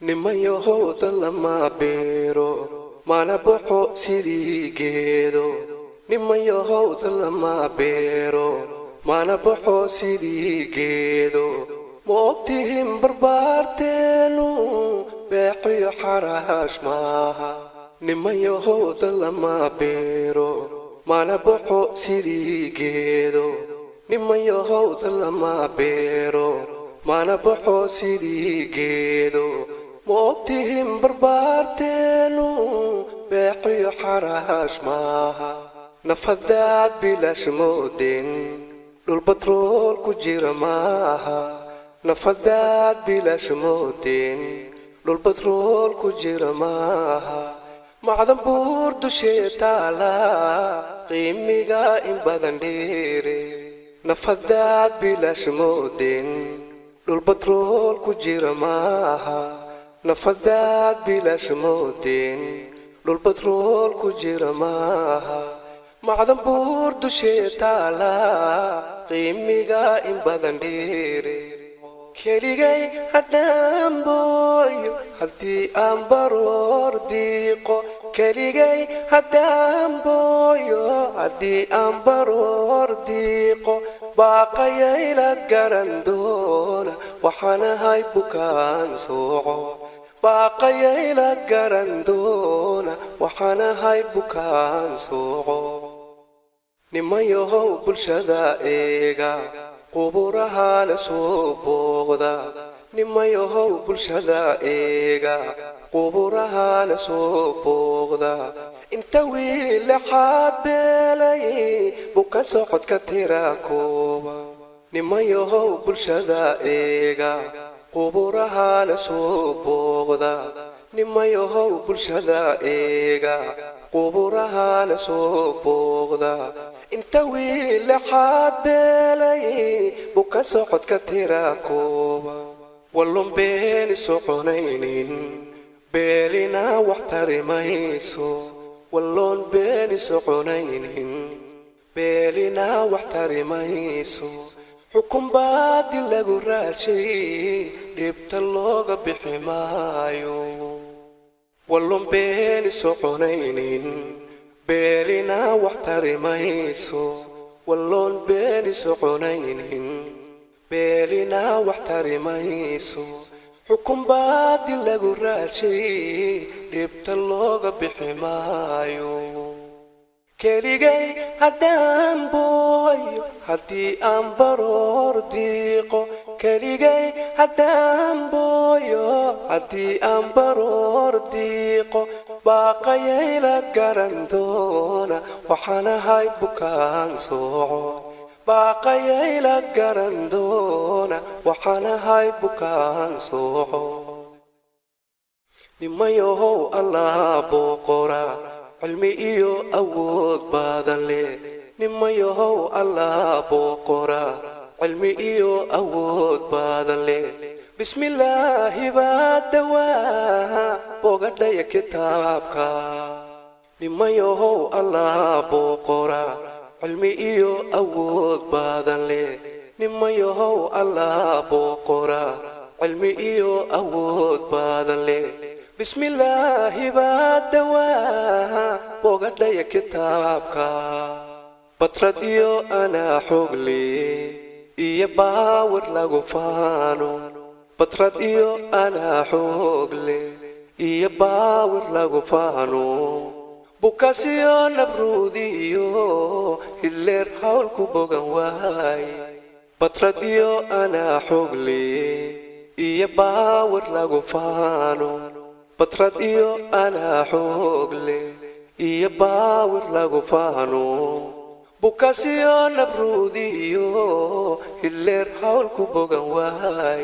nimayahow lama beero mana baxo sidii geedo nimayahow lama beero mana baxo sidii geedo ma ogtihiin barbaarteenu beeqiyo xaraash maaha nimayahow lama beero mana baxo sidii geedo nimayahow lama beero mana baxo sidii geedo ma ogtihiin barbaarteenu beeqiyo xaraash maaha nafadaad bilaash moodeen dhul batrool ku jira maaha nafadaad bilaash moodeen dhul batrool ku jira maaha macdan buur dushee taala qiimiga in badan dheere nafadaad bilaash moodeen dhul batrool ku jira maaha nafadaad bilaash moodeen dhul batrool ku jira maaha macdan buur dushee taala qiimiga in badan dheere keligay haddaan booyo haddii aan baroor diiqo keligay haddaan booyo haddii aan baroor diiqo baaqayay la garan doona waxaan ahay bukaan sooco baaqayay la garan doona waxaan ahay bukaan sooco nimayahow bulshada eega quburaha la soo booqda nimayahow bulshada eega quburaha la soo booqda inta wiil xaad beelay bukaan socodka tira kooba nimayahow bulshada eega quburaha la soo booqda nimayahow bulshada eega quburaha la soo booqda inta wiil xaad beelay bukaan socodka tira kooba wallon beeni soconaynin beelina wax tarimayso wallon beeni soconaynin beelina wax tarimayso xukun baadil lagu raashay dhibta looga bixi maayo wallon beeni soconaynin beelina wax tarimayso wallon beeni soconaynin beelina wax tarimayso xukun baadil lagu raashay dhibta looga bixi maayo keligay haddaan booyo haddii aan baroor diiqo keligay haddaan booyo haddii aan baroor diiqo baaqayay la garan doona waxaan ahay bukaan sooco baaqayay la garan doona waxaan ahay bukaan sooco nimayahow allah boqora cilmi iyo awood badan leh nimayahow allah boqora cilmi iyo awood badan leh bismillaahi baa dawaa bogadhaya kitaabka nimayahow allah boqora cilmi iyo awood badan leh nimayahow allah boqora cilmi iyo awood badan leh bismillaahi baa dawaa bogadhaya kitaabka batrad iyo anaa xogle iyo baawar lagu faano batrad iyo anaa xogle iyo baawar lagu faano bukasiyo nabruudiyo hilleer hawlku bogan waay batrad iyo anaa xogle iyo baawar lagu faano batrad iyo anaa xogle iyo baawar lagu faano bukasiyo nabruudiyo hilleer hawlku bogan waay